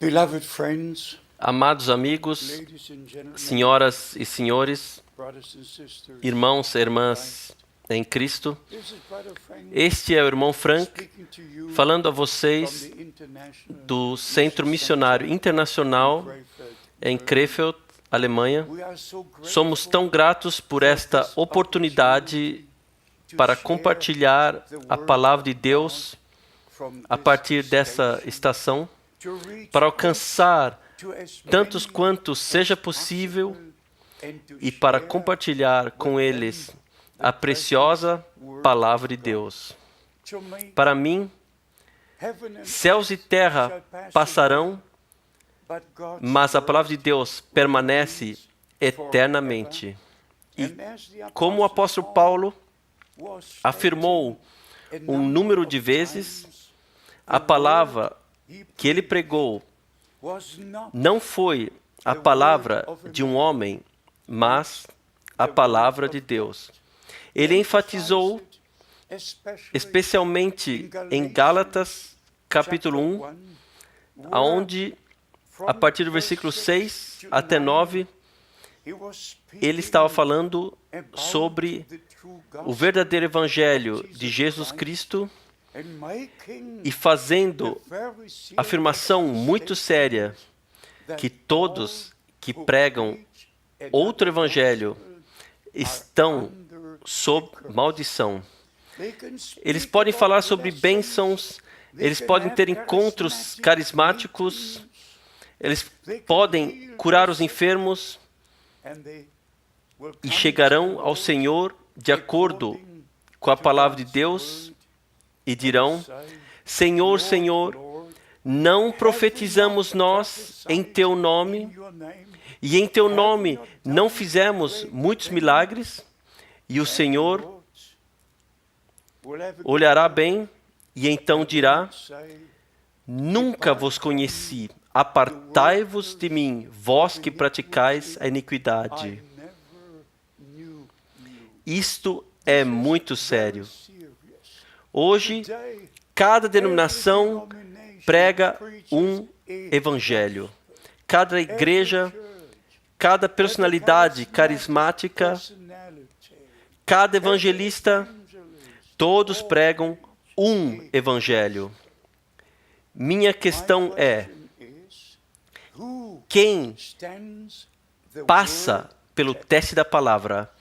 Beloved friends, Amados amigos, ladies and gentlemen, senhoras e senhores, brothers and sisters, irmãos e irmãs em Cristo, this is Brother Frank este é o irmão Frank speaking to you falando a from vocês the International do Centro Missionário Internacional Krefeld. em Krefeld, Alemanha. We are so Somos grateful tão gratos por esta oportunidade para compartilhar a palavra de Deus from a this partir dessa station estação, to reach para alcançar to as tantos many quantos seja possível and to e para share compartilhar com eles a preciosa palavra de Deus. to make Para mim, heaven and céus e terra passarão, but God's mas a word. palavra de Deus permanece eternamente. E And as the como o Apostle apóstolo Paulo was afirmou stating a um number número of de vezes, times, a palavra he que ele pregou was not não foi a palavra de um homem, mas a palavra de Deus. Ele enfatizou especialmente em Gálatas, capítulo 1, onde, a partir do versículo 6 até 9, ele estava falando sobre o verdadeiro evangelho de Jesus Cristo e fazendo afirmação muito séria que todos que pregam outro evangelho estão sob maldição. Eles podem falar sobre bênçãos, eles podem ter encontros carismáticos, eles podem curar os enfermos e chegarão ao Senhor de acordo com a palavra de Deus e dirão: Senhor, Senhor, não profetizamos nós em Teu nome e em Teu nome não fizemos muitos milagres? E o Senhor olhará bem e então dirá: Nunca vos conheci, apartai-vos de mim, vós que praticais a iniquidade. Isto é muito sério. Hoje, cada denominação prega um evangelho. Cada igreja, cada personalidade carismática, cada evangelista, todos pregam um evangelho. Minha questão é: quem passa pelo teste da palavra?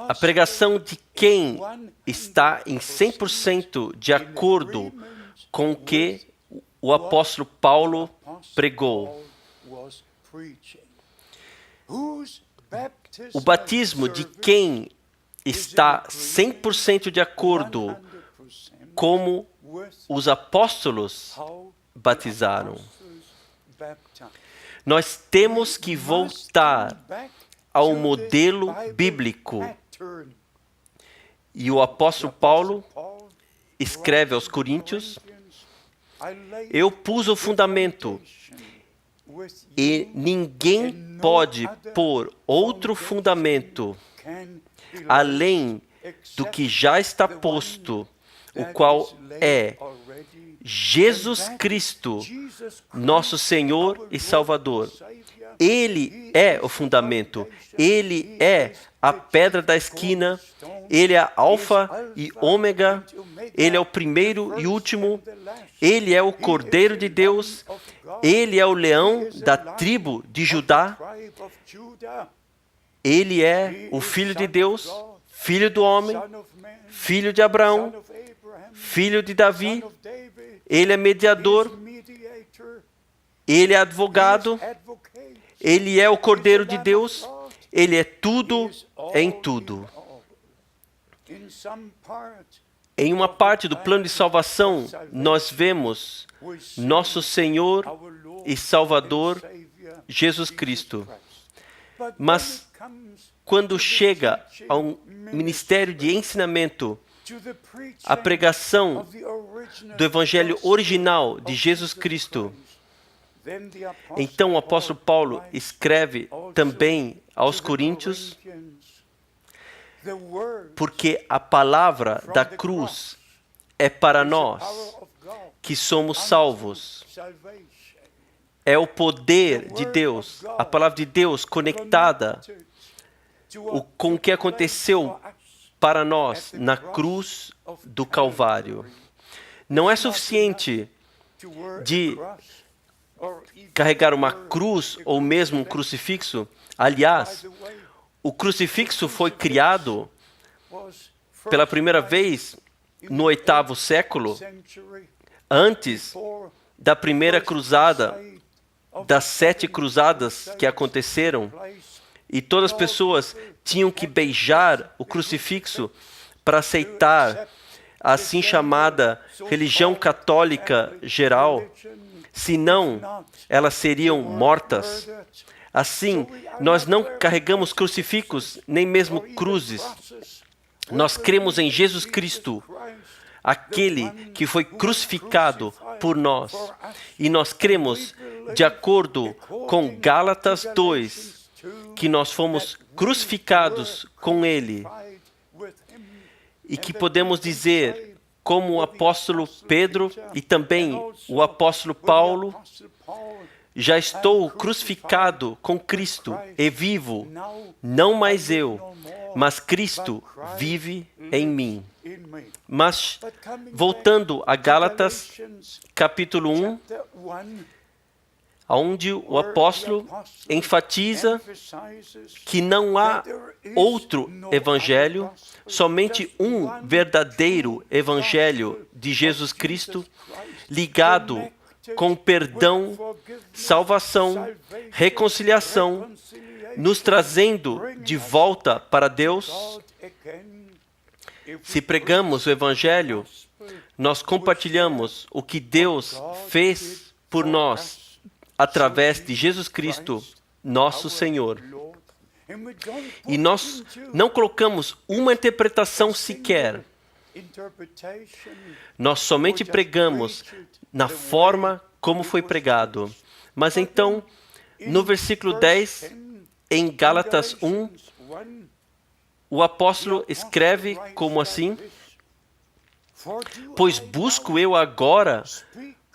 A pregação de quem está em 100% de acordo com o que o apóstolo Paulo pregou? O batismo de quem está 100% de acordo como os apóstolos batizaram? Nós temos que voltar ao modelo bíblico. E o apóstolo Paulo escreve aos Coríntios: Eu pus o fundamento e ninguém pode pôr outro fundamento além do que já está posto, o qual é Jesus Cristo, nosso Senhor e Salvador. Ele é o fundamento, Ele é a pedra da esquina, Ele é Alfa e Ômega, Ele é o primeiro e último, Ele é o Cordeiro de Deus, Ele é o leão da tribo de Judá, Ele é o Filho de Deus, Filho do homem, Filho de Abraão, Filho de Davi, Ele é mediador, Ele é advogado, Ele é o Cordeiro de Deus, Ele é tudo em tudo. Em uma parte do plano de salvação, nós vemos nosso Senhor e Salvador, Jesus Cristo. Mas quando chega ao ministério de ensinamento, a pregação do evangelho original de Jesus Cristo, então o apóstolo Paulo escreve também aos Coríntios, porque a palavra da cruz é para nós, que somos salvos. É o poder de Deus, a palavra de Deus conectada com o que aconteceu para nós na cruz do Calvário. Não é suficiente de carregar uma cruz ou mesmo um crucifixo. Aliás, o crucifixo foi criado pela primeira vez no 8º século, antes da primeira cruzada, das 7 cruzadas que aconteceram, e todas as pessoas tinham que beijar o crucifixo para aceitar a assim chamada religião católica geral, senão elas seriam mortas. Assim, nós não carregamos crucifixos, nem mesmo cruzes. Nós cremos em Jesus Cristo, aquele que foi crucificado por nós. E nós cremos, de acordo com Gálatas 2, que nós fomos crucificados com Ele. E que podemos dizer, como o apóstolo Pedro e também o apóstolo Paulo, já estou crucificado com Cristo e vivo, não mais eu, mas Cristo vive em mim. Mas, voltando a Gálatas, capítulo 1, onde o apóstolo enfatiza que não há outro evangelho, somente um verdadeiro evangelho de Jesus Cristo, ligado com perdão, salvação, reconciliação, nos trazendo de volta para Deus. Se pregamos o Evangelho, nós compartilhamos o que Deus fez por nós através de Jesus Cristo, nosso Senhor. E nós não colocamos uma interpretação sequer. Nós somente pregamos na forma como foi pregado. Mas então, no versículo 10, em Gálatas 1, o apóstolo escreve como assim: pois busco eu agora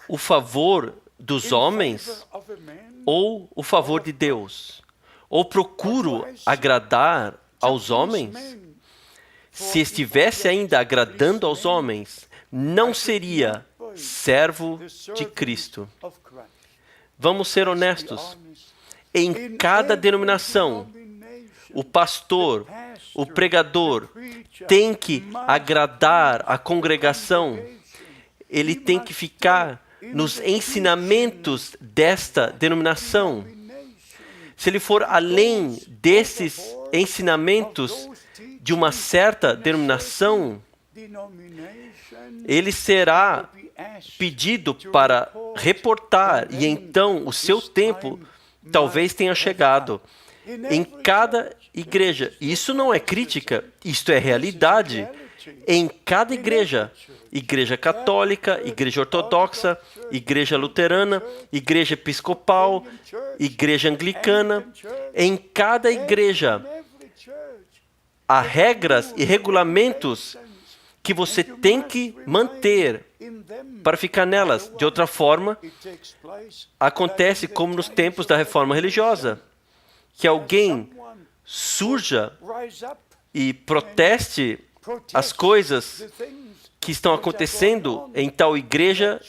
o favor dos homens ou o favor de Deus? Ou procuro agradar aos homens? Se estivesse ainda agradando aos homens, não seria servo de Cristo. Vamos ser honestos. Em cada denominação, o pastor, o pregador, tem que agradar a congregação. Ele tem que ficar nos ensinamentos desta denominação. Se ele for além desses ensinamentos de uma certa denominação, ele será pedido para reportar, e então o seu tempo talvez tenha chegado. Em cada igreja, isso não é crítica, isto é realidade. Em cada igreja, igreja católica, igreja ortodoxa, igreja luterana, igreja episcopal, igreja anglicana, em cada igreja há regras e regulamentos que você tem que manter para ficar nelas. De outra forma, acontece como nos tempos da reforma religiosa, que alguém surja e proteste as coisas que estão acontecendo em tal igreja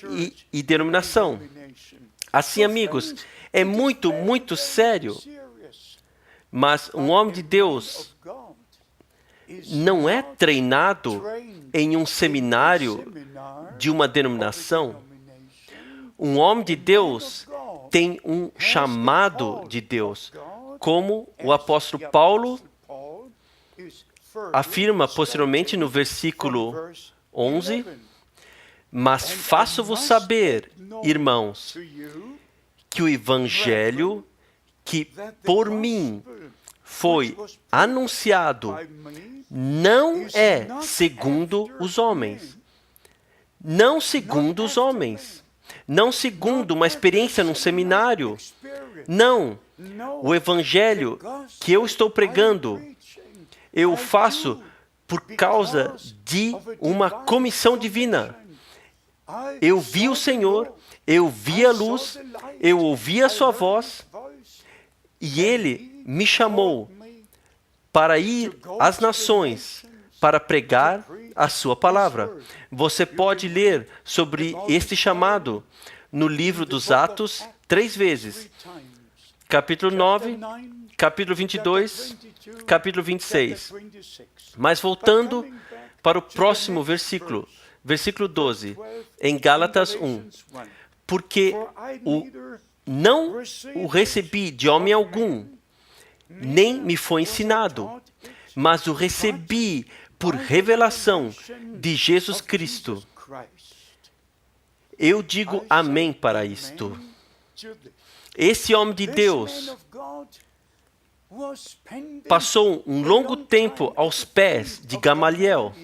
e denominação. Assim, amigos, é muito, muito sério. Mas um homem de Deus não é treinado em um seminário de uma denominação. Um homem de Deus tem um chamado de Deus, como o apóstolo Paulo afirma posteriormente no versículo 11, mas faço-vos saber, irmãos, que o evangelho que por mim foi anunciado não é segundo os homens. Não segundo os homens. Não segundo uma experiência num seminário. Não. O evangelho que eu estou pregando, eu faço por causa de uma comissão divina. Eu vi o Senhor, eu vi a luz, eu ouvi a sua voz, e Ele me chamou para ir às nações, para pregar a sua palavra. Você pode ler sobre este chamado no livro dos Atos 3 vezes. Capítulo 9, capítulo 22, capítulo 26. Mas voltando para o próximo versículo, versículo 12, em Gálatas 1. Porque não o recebi de homem algum, nem me foi ensinado, mas o recebi por revelação de Jesus Cristo. Eu digo amém para isto. Esse homem de Deus passou um longo tempo aos pés de Gamaliel.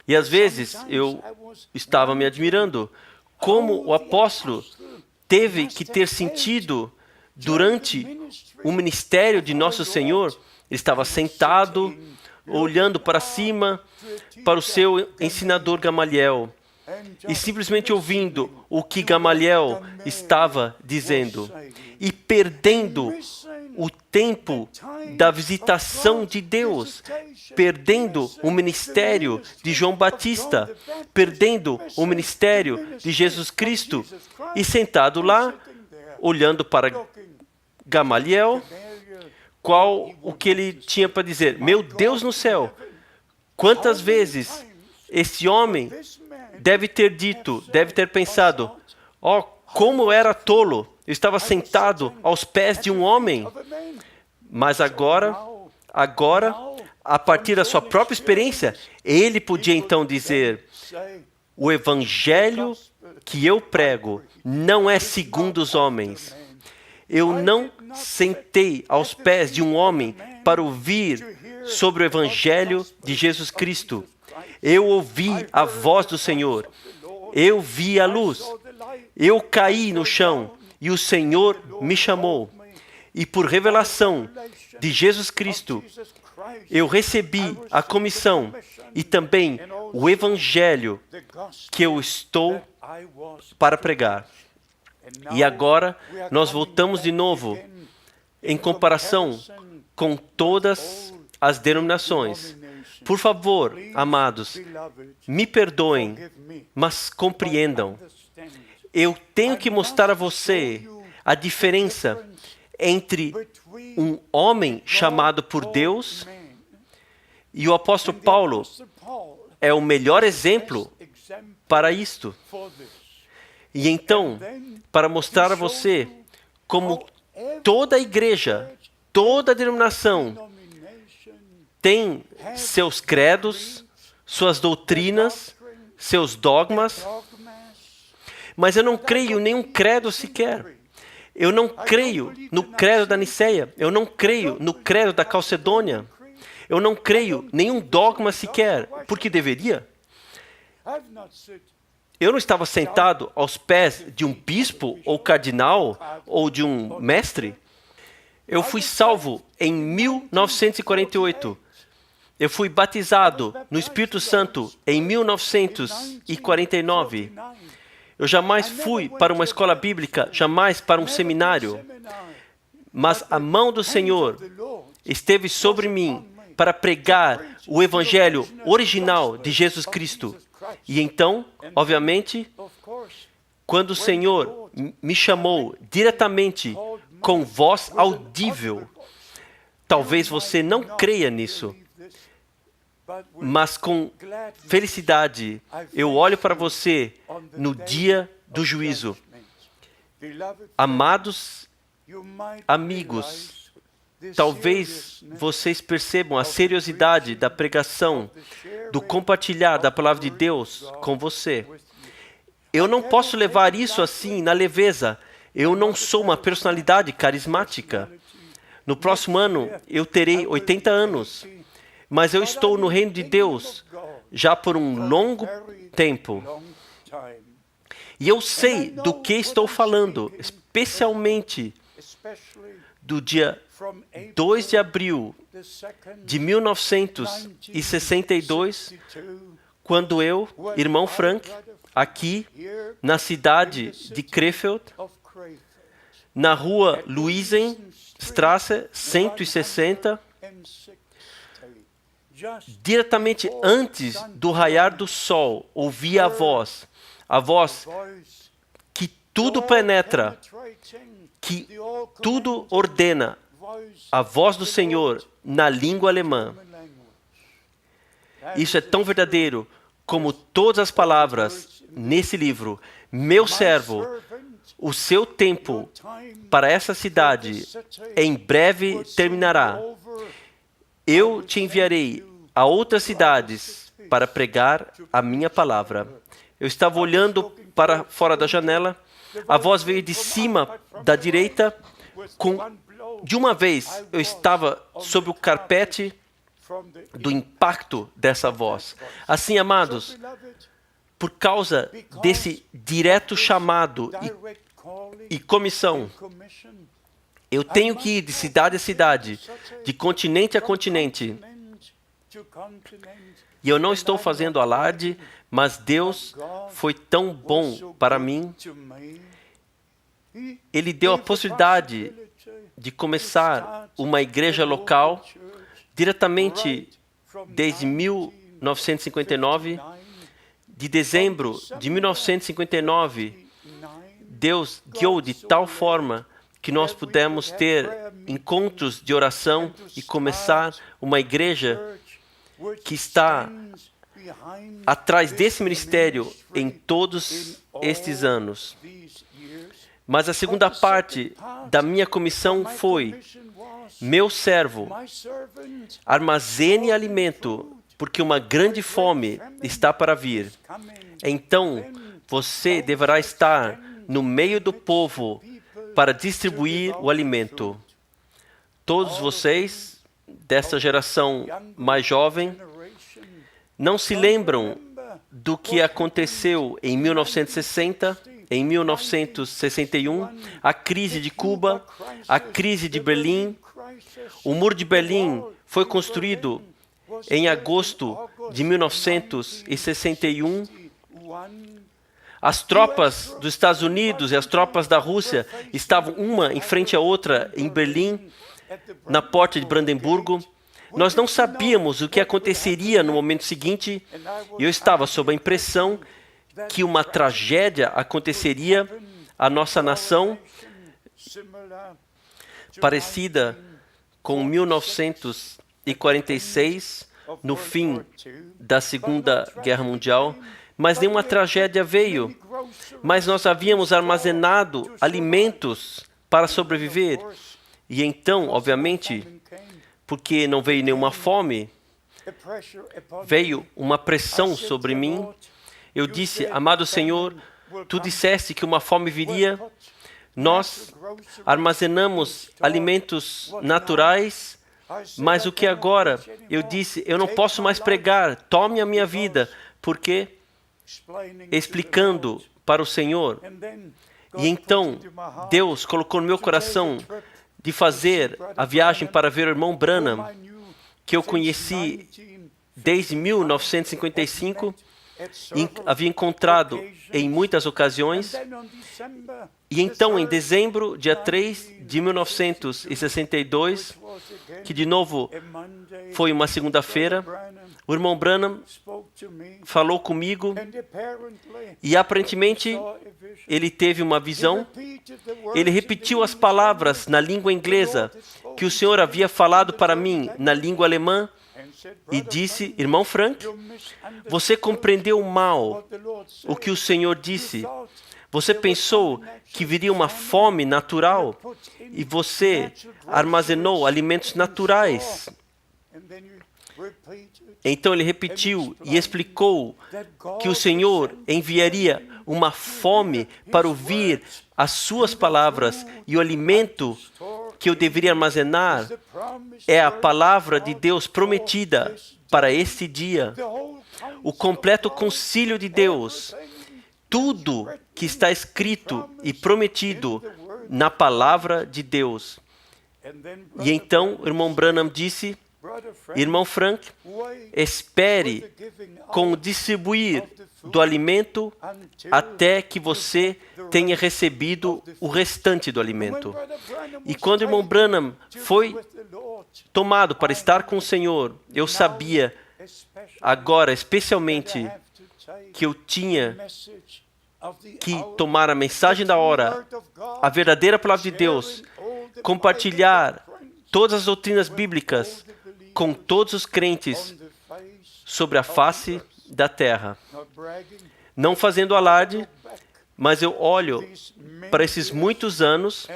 E às vezes eu estava me admirando como o apóstolo teve que ter sentido durante o ministério de nosso Senhor. Ele estava sentado, olhando para cima, para o seu ensinador Gamaliel, e simplesmente ouvindo o que Gamaliel estava dizendo, e perdendo o tempo da visitação de Deus, perdendo o ministério de João Batista, perdendo o ministério de Jesus Cristo, e sentado lá, olhando para Gamaliel, o que ele tinha para dizer? Meu Deus no céu, quantas vezes esse homem deve ter dito, deve ter pensado, como eu era tolo, eu estava sentado aos pés de um homem. Mas agora, a partir da sua própria experiência, ele podia então dizer, o evangelho que eu prego não é segundo os homens. Eu não sentei aos pés de um homem para ouvir sobre o evangelho de Jesus Cristo. Eu ouvi a voz do Senhor. Eu vi a luz. Eu caí no chão e o Senhor me chamou. E por revelação de Jesus Cristo, eu recebi a comissão e também o evangelho que eu estou para pregar. E agora nós voltamos de novo em comparação com todas as denominações. Por favor, amados, me perdoem, mas compreendam. Eu tenho que mostrar a você a diferença entre um homem chamado por Deus, e o apóstolo Paulo é o melhor exemplo para isto. E então, para mostrar a você como toda a igreja, toda a denominação tem seus credos, suas doutrinas, seus dogmas, mas eu não creio em nenhum credo sequer. Eu não creio no credo da Niceia, eu não creio no credo da Calcedônia, eu não creio em nenhum dogma sequer, porque deveria. Eu não estava sentado aos pés de um bispo ou cardinal ou de um mestre. Eu fui salvo em 1948. Eu fui batizado no Espírito Santo em 1949. Eu jamais fui para uma escola bíblica, jamais para um seminário. Mas a mão do Senhor esteve sobre mim para pregar o evangelho original de Jesus Cristo. E então, obviamente, quando o Senhor me chamou diretamente com voz audível, talvez você não creia nisso, mas com felicidade eu olho para você no dia do juízo. Amados amigos, talvez vocês percebam a seriosidade da pregação, do compartilhar da palavra de Deus com você. Eu não posso levar isso assim na leveza. Eu não sou uma personalidade carismática. No próximo ano eu terei 80 anos. Mas eu estou no reino de Deus já por um longo tempo. E eu sei do que estou falando, especialmente do dia 2 de abril de 1962, quando eu, irmão Frank, aqui na cidade de Krefeld, na rua Luisenstrasse 160, diretamente antes do raiar do sol, ouvi a voz que tudo penetra, que tudo ordena, a voz do Senhor na língua alemã. Isso é tão verdadeiro como todas as palavras nesse livro. Meu servo, o seu tempo para essa cidade em breve terminará. Eu te enviarei a outras cidades para pregar a minha palavra. Eu estava olhando para fora da janela, a voz veio de cima da direita, de uma vez eu estava sobre o carpete do impacto dessa voz. Assim, amados, por causa desse direto chamado e comissão, eu tenho que ir de cidade a cidade, de continente a continente. E eu não estou fazendo alarde, mas Deus foi tão bom para mim. Ele deu a possibilidade de começar uma igreja local diretamente desde 1959. De dezembro de 1959, Deus guiou de tal forma que nós pudemos ter encontros de oração e começar uma igreja que está atrás desse ministério em todos estes anos. Mas a segunda parte da minha comissão foi: meu servo, armazene alimento, porque uma grande fome está para vir. Então, você deverá estar no meio do povo para distribuir o alimento. Todos vocês, dessa geração mais jovem, não se lembram do que aconteceu em 1960, em 1961, a crise de Cuba, a crise de Berlim. O Muro de Berlim foi construído em agosto de 1961. As tropas dos Estados Unidos e as tropas da Rússia estavam uma em frente à outra em Berlim, na porta de Brandemburgo. Nós não sabíamos o que aconteceria no momento seguinte, e eu estava sob a impressão que uma tragédia aconteceria à nossa nação, parecida com 1946, no fim da Segunda Guerra Mundial. Mas nenhuma tragédia veio. Mas nós havíamos armazenado alimentos para sobreviver. E então, obviamente, porque não veio nenhuma fome, veio uma pressão sobre mim. Eu disse: amado Senhor, tu disseste que uma fome viria. Nós armazenamos alimentos naturais, mas o que agora? Eu disse: eu não posso mais pregar, tome a minha vida, porque explicando para o Senhor. E então Deus colocou no meu coração de fazer a viagem para ver o irmão Branham, que eu conheci desde 1955, e havia encontrado em muitas ocasiões. E então, em dezembro, dia 3 de 1962, que de novo foi uma segunda-feira, o irmão Branham falou comigo e aparentemente ele teve uma visão. Ele repetiu as palavras na língua inglesa que o Senhor havia falado para mim na língua alemã e disse: irmão Frank, você compreendeu mal o que o Senhor disse. Você pensou que viria uma fome natural e você armazenou alimentos naturais. Então ele repetiu e explicou que o Senhor enviaria uma fome para ouvir as suas palavras, e o alimento que eu deveria armazenar é a palavra de Deus prometida para este dia. O completo concílio de Deus, tudo que está escrito e prometido na palavra de Deus. E então o irmão Branham disse: Irmão Frank, espere com o distribuir do alimento até que você tenha recebido o restante do alimento. E quando o irmão Branham foi tomado para estar com o Senhor, eu sabia agora, especialmente, que eu tinha que tomar a mensagem da hora, a verdadeira palavra de Deus, compartilhar todas as doutrinas bíblicas com todos os crentes sobre a face da terra. Não fazendo alarde, mas eu olho para esses muitos anos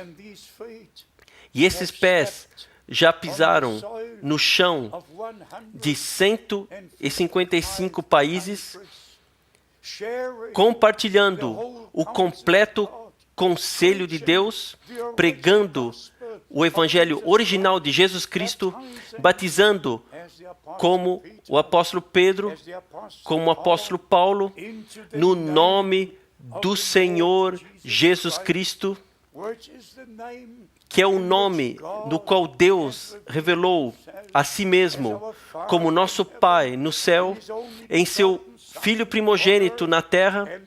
e esses pés já pisaram no chão de 155 países, compartilhando o completo conselho de Deus, pregando o evangelho original de Jesus Cristo, batizando como o apóstolo Pedro, como o apóstolo Paulo, no nome do Senhor Jesus Cristo, que é o nome no qual Deus revelou a si mesmo como nosso Pai no céu, em seu Filho primogênito na terra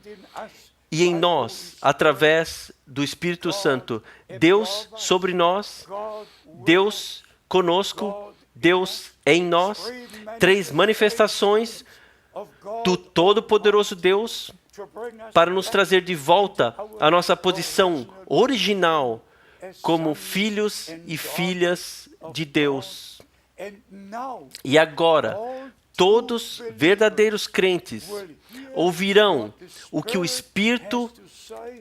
e em nós, através do Espírito Santo. Deus sobre nós, Deus conosco, Deus em nós. 3 manifestações do Todo-Poderoso Deus para nos trazer de volta à nossa posição original como filhos e filhas de Deus. E agora, todos verdadeiros crentes ouvirão o que o Espírito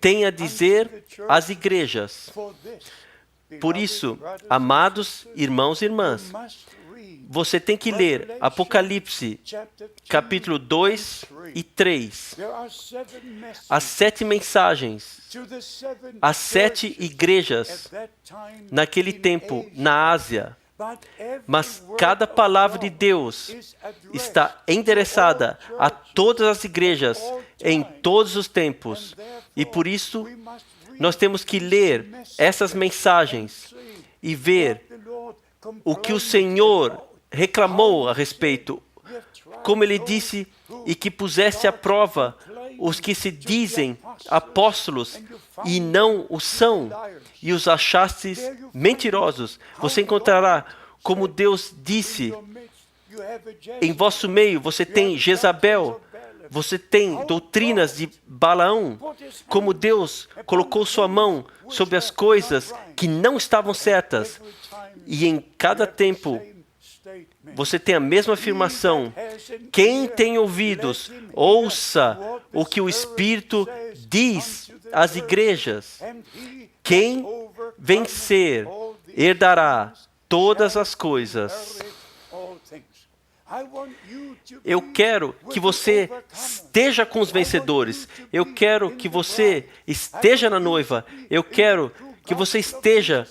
tem a dizer às igrejas. Por isso, amados irmãos e irmãs, você tem que ler Apocalipse, capítulo 2 e 3. As 7 mensagens, as 7 igrejas naquele tempo na Ásia. Mas cada palavra de Deus está endereçada a todas as igrejas em todos os tempos. E por isso, nós temos que ler essas mensagens e ver o que o Senhor reclamou a respeito. Como Ele disse, e que pusesse à prova os que se dizem apóstolos e não o são, e os achastes mentirosos. Você encontrará, como Deus disse, em vosso meio você tem Jezabel, você tem doutrinas de Balaão, como Deus colocou sua mão sobre as coisas que não estavam certas. E em cada tempo você tem a mesma afirmação. Quem tem ouvidos, ouça o que o Espírito diz às igrejas. Quem vencer, herdará todas as coisas. Eu quero que você esteja com os vencedores. Eu quero que você esteja na noiva. Eu quero que você esteja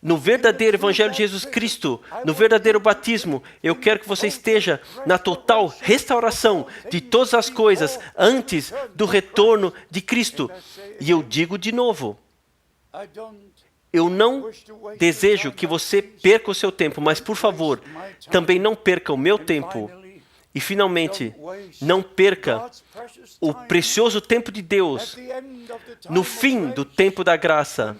no verdadeiro Evangelho de Jesus Cristo, no verdadeiro batismo. Eu quero que você esteja na total restauração de todas as coisas antes do retorno de Cristo. E eu digo de novo, eu não desejo que você perca o seu tempo, mas, por favor, também não perca o meu tempo. E, finalmente, não perca o precioso tempo de Deus no fim do tempo da graça.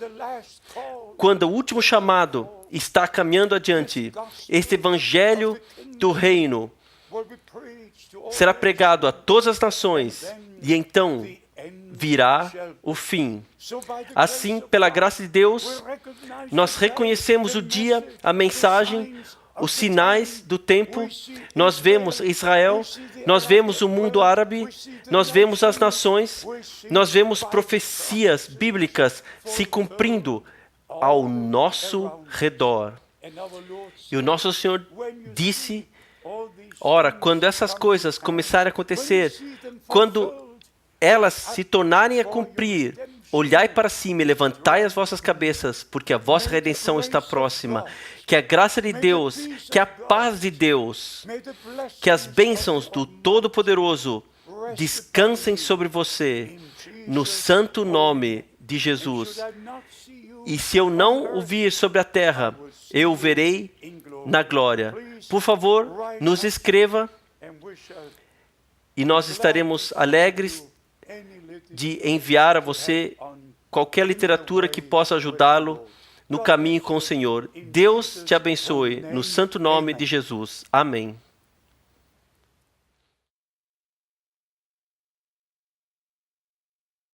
Quando o último chamado está caminhando adiante, este evangelho do reino será pregado a todas as nações e então virá o fim. Assim, pela graça de Deus, nós reconhecemos o dia, a mensagem, os sinais do tempo. Nós vemos Israel, nós vemos o mundo árabe, nós vemos as nações, nós vemos profecias bíblicas se cumprindo ao nosso redor. E o nosso Senhor disse, ora, quando essas coisas começarem a acontecer, quando elas se tornarem a cumprir, olhai para cima e levantai as vossas cabeças, porque a vossa redenção está próxima. Que a graça de Deus, que a paz de Deus, que as bênçãos do Todo-Poderoso descansem sobre você, no santo nome de Jesus. E se eu não o vir sobre a terra, eu o verei na glória. por favor, nos escreva and we shall e nós estaremos alegres de enviar a você qualquer literatura que possa ajudá-lo no caminho com o Senhor. Deus te abençoe, no santo nome de Jesus. Amém.